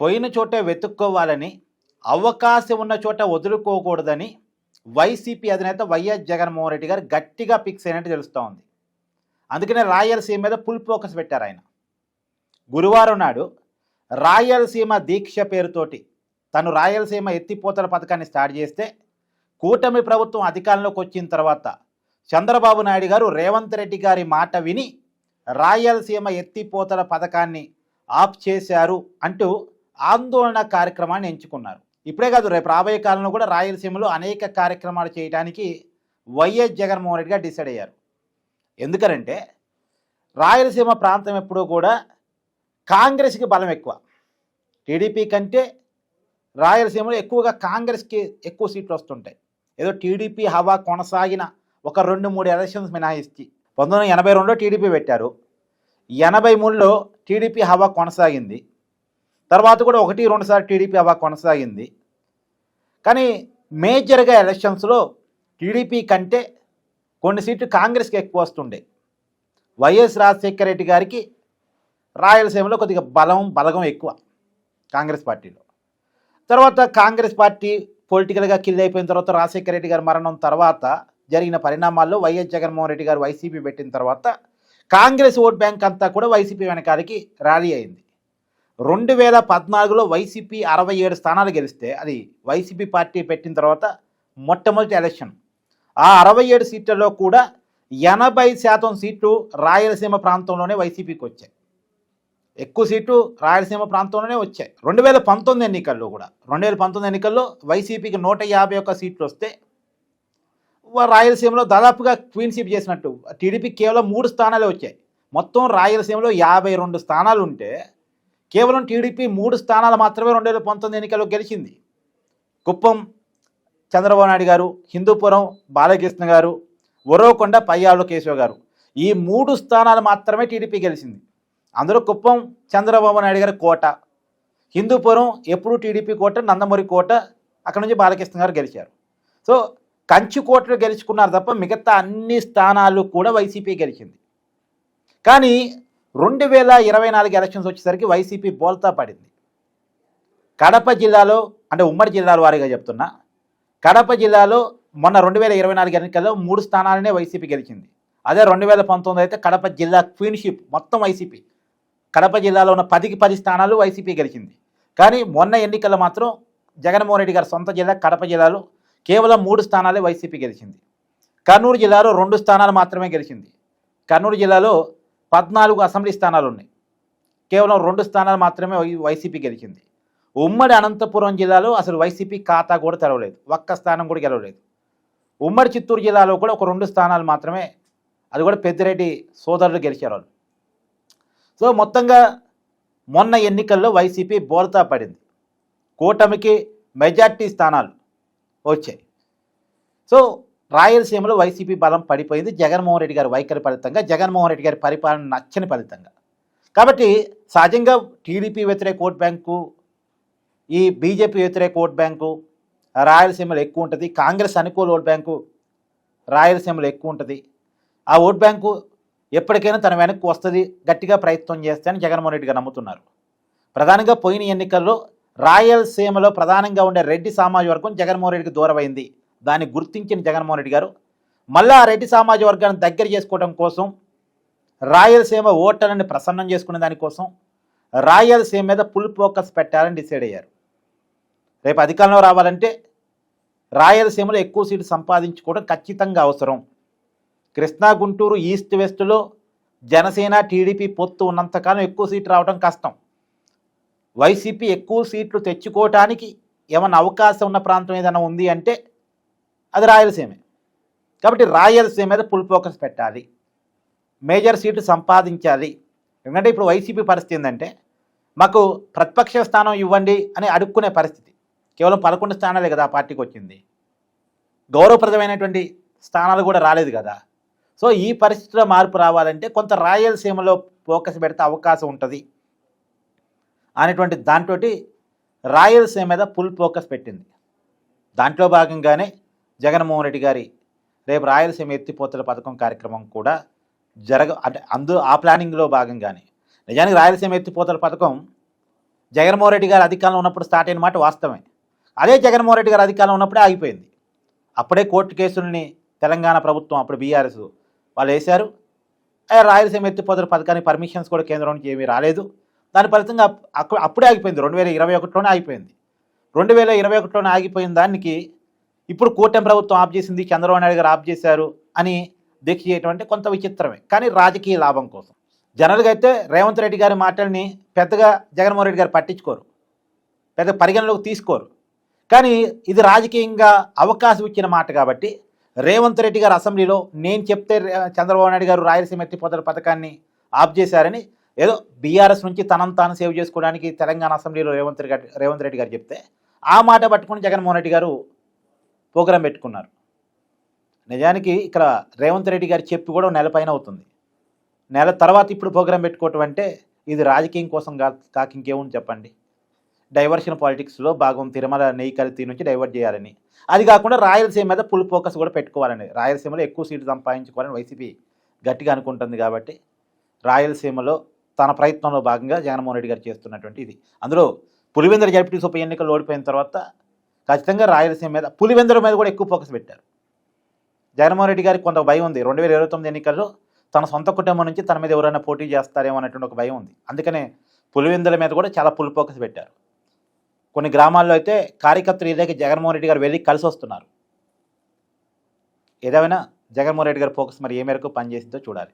పోయిన చోటే వెతుక్కోవాలని, అవకాశం ఉన్న చోట వదులుకోకూడదని వైసీపీ అధినేత వైఎస్ జగన్మోహన్ రెడ్డి గారు గట్టిగా ఫిక్స్ అయినట్టు తెలుస్తూ ఉంది. అందుకనే రాయలసీమ మీద ఫుల్ ఫోకస్ పెట్టారు ఆయన. గురువారం నాడు రాయలసీమ దీక్ష పేరుతోటి తను రాయలసీమ ఎత్తిపోతల పథకాన్ని స్టార్ట్ చేస్తే, కూటమి ప్రభుత్వం అధికారంలోకి వచ్చిన తర్వాత చంద్రబాబు నాయుడు గారు రేవంత్ రెడ్డి గారి మాట విని రాయలసీమ ఎత్తిపోతల పథకాన్ని ఆఫ్ చేశారు అంటూ ఆందోళన కార్యక్రమాన్ని ఎంచుకున్నారు. ఇప్పుడే కాదు, రేపు రాబోయే కాలంలో కూడా రాయలసీమలో అనేక కార్యక్రమాలు చేయడానికి వైఎస్ జగన్మోహన్ రెడ్డి గారు డిసైడ్ అయ్యారు. ఎందుకనంటే రాయలసీమ ప్రాంతం ఎప్పుడూ కూడా కాంగ్రెస్కి బలం ఎక్కువ. టీడీపీ కంటే రాయలసీమలో ఎక్కువగా కాంగ్రెస్కి ఎక్కువ సీట్లు వస్తుంటాయి. ఏదో టీడీపీ హవా కొనసాగిన ఒక 2-3 ఎలక్షన్స్ మినహాయిస్తే 1982లో టీడీపీ పెట్టారు, 83లో టీడీపీ హవా కొనసాగింది, తర్వాత కూడా 1-2 సార్లు టీడీపీ హవా కొనసాగింది. కానీ మేజర్గా ఎలక్షన్స్లో టీడీపీ కంటే కొన్ని సీట్లు కాంగ్రెస్కి ఎక్కువ వస్తుండే. వైఎస్ రాజశేఖర రెడ్డి గారికి రాయలసీమలో కొద్దిగా బలగం ఎక్కువ కాంగ్రెస్ పార్టీలో. తర్వాత కాంగ్రెస్ పార్టీ పొలిటికల్గా కిల్ అయిపోయిన తర్వాత రాజశేఖర రెడ్డి గారి మరణం తర్వాత జరిగిన పరిణామాల్లో వైఎస్ జగన్మోహన్ రెడ్డి గారు వైసీపీ పెట్టిన తర్వాత కాంగ్రెస్ ఓట్ బ్యాంక్ అంతా కూడా వైసీపీ వెనకాలకి ర్యాలీ అయింది. 2014లో వైసీపీ 67 స్థానాలు గెలిస్తే, అది వైసీపీ పార్టీ పెట్టిన తర్వాత మొట్టమొదటి ఎలక్షన్. ఆ 67 సీట్లలో కూడా 80% సీట్లు రాయలసీమ ప్రాంతంలోనే వైసీపీకి వచ్చాయి. ఎక్కువ సీట్లు రాయలసీమ ప్రాంతంలోనే వచ్చాయి. 2019 ఎన్నికల్లో కూడా 2019 ఎన్నికల్లో వైసీపీకి 151 సీట్లు వస్తే రాయలసీమలో దాదాపుగా క్వీన్ స్వీప్ చేసినట్టు. టీడీపీ కేవలం 3 స్థానాలే వచ్చాయి. మొత్తం రాయలసీమలో 52 స్థానాలు ఉంటే కేవలం టీడీపీ 3 స్థానాలు మాత్రమే 2019 ఎన్నికల్లో గెలిచింది. కుప్పం చంద్రబాబు నాయుడు గారు, హిందూపురం బాలకృష్ణ గారు, ఉరవకొండ పయ్యావుల కేశవ గారు, ఈ 3 స్థానాలు మాత్రమే టీడీపీ గెలిచింది. అందులో కుప్పం చంద్రబాబు నాయుడు గారి కోట, హిందూపురం ఎప్పుడు టీడీపీ కోట, నందమూరి కోట, అక్కడ నుంచి బాలకృష్ణ గారు గెలిచారు. సో కంచు కోటలు గెలుచుకున్నారు తప్ప మిగతా అన్ని స్థానాలు కూడా వైసీపీ గెలిచింది. కానీ 2024 ఎలక్షన్స్ వచ్చేసరికి వైసీపీ బోల్తా పడింది. కడప జిల్లాలో, అంటే ఉమ్మడి జిల్లాల వారీగా చెప్తున్నా, కడప జిల్లాలో మొన్న 2024 ఎన్నికల్లో 3 స్థానాలనే వైసీపీ గెలిచింది. అదే 2019 అయితే కడప జిల్లా క్వీన్షిప్ మొత్తం వైసీపీ. కడప జిల్లాలో ఉన్న 10కి 10 స్థానాలు వైసీపీ గెలిచింది. కానీ మొన్న ఎన్నికల్లో మాత్రం జగన్మోహన్ రెడ్డి గారి సొంత జిల్లా కడప జిల్లాలో కేవలం 3 స్థానాలే వైసీపీ గెలిచింది. కర్నూలు జిల్లాలో 2 స్థానాలు మాత్రమే గెలిచింది. కర్నూలు జిల్లాలో 14 అసెంబ్లీ స్థానాలు ఉన్నాయి, కేవలం 2 స్థానాలు మాత్రమే వైసీపీ గెలిచింది. ఉమ్మడి అనంతపురం జిల్లాలో అసలు వైసీపీ ఖాతా కూడా తెరవలేదు, ఒక్క స్థానం కూడా గెలవలేదు. ఉమ్మడి చిత్తూరు జిల్లాలో కూడా ఒక 2 స్థానాలు మాత్రమే, అది కూడా పెద్దిరెడ్డి సోదరులు గెలిచారు వాళ్ళు. సో మొత్తంగా మొన్న ఎన్నికల్లో వైసీపీ బోల్తా పడింది. కూటమికి మెజార్టీ స్థానాలు వచ్చాయి. సో రాయలసీమలో వైసీపీ బలం పడిపోయింది జగన్మోహన్ రెడ్డి గారి వైఖరి ఫలితంగా, జగన్మోహన్ రెడ్డి గారి పరిపాలన నచ్చని ఫలితంగా. కాబట్టి సహజంగా టీడీపీ వ్యతిరేక ఓట్ బ్యాంకు, ఈ బీజేపీ వ్యతిరేక ఓట్ బ్యాంకు రాయలసీమలో ఎక్కువ ఉంటుంది, కాంగ్రెస్ అనుకూల ఓట్ బ్యాంకు రాయలసీమలో ఎక్కువ ఉంటుంది. ఆ ఓట్ బ్యాంకు ఎప్పటికైనా తన వెనక్కి వస్తుంది, గట్టిగా ప్రయత్నం చేస్తాయని జగన్మోహన్ రెడ్డి గారు నమ్ముతున్నారు. ప్రధానంగా పోయిన ఎన్నికల్లో రాయలసీమలో ప్రధానంగా ఉండే రెడ్డి సామాజిక వర్గం జగన్మోహన్ రెడ్డికి దూరమైంది. దాన్ని గుర్తించిన జగన్మోహన్ రెడ్డి గారు మళ్ళీ ఆ రెడ్డి సామాజిక వర్గాన్ని దగ్గర చేసుకోవడం కోసం, రాయలసీమ ఓటర్లని ప్రసన్నం చేసుకునే దానికోసం రాయలసీమ మీద ఫుల్ ఫోకస్ పెట్టాలని డిసైడ్ అయ్యారు. రేపు అధికారంలో రావాలంటే రాయలసీమలో ఎక్కువ సీట్లు సంపాదించుకోవడం ఖచ్చితంగా అవసరం. కృష్ణా గుంటూరు ఈస్ట్ వెస్ట్లో జనసేన టీడీపీ పొత్తు ఉన్నంతకాలం ఎక్కువ సీట్లు రావడం కష్టం. వైసీపీ ఎక్కువ సీట్లు తెచ్చుకోవటానికి ఏమన్నా అవకాశం ఉన్న ప్రాంతం ఏదైనా ఉంది అంటే అది రాయలసీమే. కాబట్టి రాయలసీమ మీద ఫుల్ ఫోకస్ పెట్టాలి, మేజర్ సీట్లు సంపాదించాలి. ఎందుకంటే ఇప్పుడు వైసీపీ పరిస్థితి ఏంటంటే, మాకు ప్రతిపక్ష స్థానం ఇవ్వండి అని అడుక్కునే పరిస్థితి. కేవలం 11 స్థానాలే కదా ఆ పార్టీకి వచ్చింది, గౌరవప్రదమైనటువంటి స్థానాలు కూడా రాలేదు కదా. సో ఈ పరిస్థితిలో మార్పు రావాలంటే కొంత రాయలసీమలో ఫోకస్ పెడితే అవకాశం ఉంటుంది అనేటువంటి దాంతో రాయలసీమ మీద ఫుల్ ఫోకస్ పెట్టింది. దాంట్లో భాగంగానే జగన్మోహన్ రెడ్డి గారి రేపు రాయలసీమ ఎత్తిపోతల పథకం కార్యక్రమం కూడా అంటే ఆ ప్లానింగ్లో భాగంగానే. నిజానికి రాయలసీమ ఎత్తిపోతల పథకం జగన్మోహన్ రెడ్డి గారు అధికారంలో ఉన్నప్పుడు స్టార్ట్ అయిన మాట వాస్తవమే. అదే జగన్మోహన్ రెడ్డి గారు అధికారంలో ఉన్నప్పుడే ఆగిపోయింది. అప్పుడే కోర్టు కేసుల్ని తెలంగాణ ప్రభుత్వం అప్పుడు బీఆర్ఎస్ వాళ్ళు వేశారు. రాయలసీమ ఎత్తిపోతల పథకానికి పర్మిషన్స్ కూడా కేంద్రం నుంచి ఏమీ రాలేదు. దాని ఫలితంగా అప్పుడే ఆగిపోయింది. 2021లోనే ఆగిపోయింది. 2021లోనే ఆగిపోయిన దానికి ఇప్పుడు కూటమి ప్రభుత్వం ఆఫ్ చేసింది, చంద్రబాబు నాయుడు గారు ఆఫ్ చేశారు అని దీక్ష చేయటం అంటే కొంత విచిత్రమే. కానీ రాజకీయ లాభం కోసం. జనరల్గా అయితే రేవంత్ రెడ్డి గారి మాటల్ని పెద్దగా జగన్మోహన్ రెడ్డి గారు పట్టించుకోరు, పెద్ద పరిగణలోకి తీసుకోరు. కానీ ఇది రాజకీయంగా అవకాశం ఇచ్చిన మాట కాబట్టి రేవంత్ రెడ్డి గారు అసెంబ్లీలో నేను చెప్తే చంద్రబాబు నాయుడు గారు రాయలసీమ ఎత్తిపోతల పథకాన్ని ఆఫ్ చేశారని ఏదో బీఆర్ఎస్ నుంచి తనను తాను సేవ్ చేసుకోవడానికి తెలంగాణ అసెంబ్లీలో రేవంత్ రెడ్డి గారు చెప్తే ఆ మాట పట్టుకుని జగన్మోహన్ రెడ్డి గారు ప్రోగ్రాం పెట్టుకున్నారు. నిజానికి ఇక్కడ రేవంత్ రెడ్డి గారు చెప్పి కూడా నెల పైన అవుతుంది. నెల తర్వాత ఇప్పుడు ప్రోగ్రాం పెట్టుకోవటం అంటే ఇది రాజకీయం కోసం కాక ఇంకేముంది చెప్పండి. డైవర్షన్ పాలిటిక్స్లో భాగం తిరుమల నెయ్యి కల్తీ నుంచి డైవర్ట్ చేయాలని, అది కాకుండా రాయలసీమ మీద ఫుల్ ఫోకస్ కూడా పెట్టుకోవాలని, రాయలసీమలో ఎక్కువ సీట్లు సంపాదించుకోవాలని వైసీపీ గట్టిగా అనుకుంటుంది. కాబట్టి రాయలసీమలో తన ప్రయత్నంలో భాగంగా జగన్మోహన్ రెడ్డి గారు చేస్తున్నటువంటి ఇది. అందులో పులివెందుల జడ్పీటీసీ ఉప ఎన్నికలు ఓడిపోయిన తర్వాత ఖచ్చితంగా రాయలసీమ మీద, పులివెందుల మీద కూడా ఎక్కువ ఫోకస్ పెట్టారు. జగన్మోహన్ రెడ్డి గారికి కొంత భయం ఉంది. 2029 ఎన్నికల్లో తన సొంత కుటుంబం నుంచి తన మీద ఎవరైనా పోటీ చేస్తారేమో అనేటువంటి ఒక భయం ఉంది. అందుకనే పులివెందుల మీద కూడా చాలా ఫుల్ ఫోకస్ పెట్టారు. కొన్ని గ్రామాల్లో అయితే కార్యకర్తలు ఇలాగే జగన్మోహన్ రెడ్డి గారు వెళ్ళి కలిసి వస్తున్నారు. ఏదేమైనా జగన్మోహన్ రెడ్డి గారి ఫోకస్ మరి ఏ మేరకు పనిచేసిందో చూడాలి.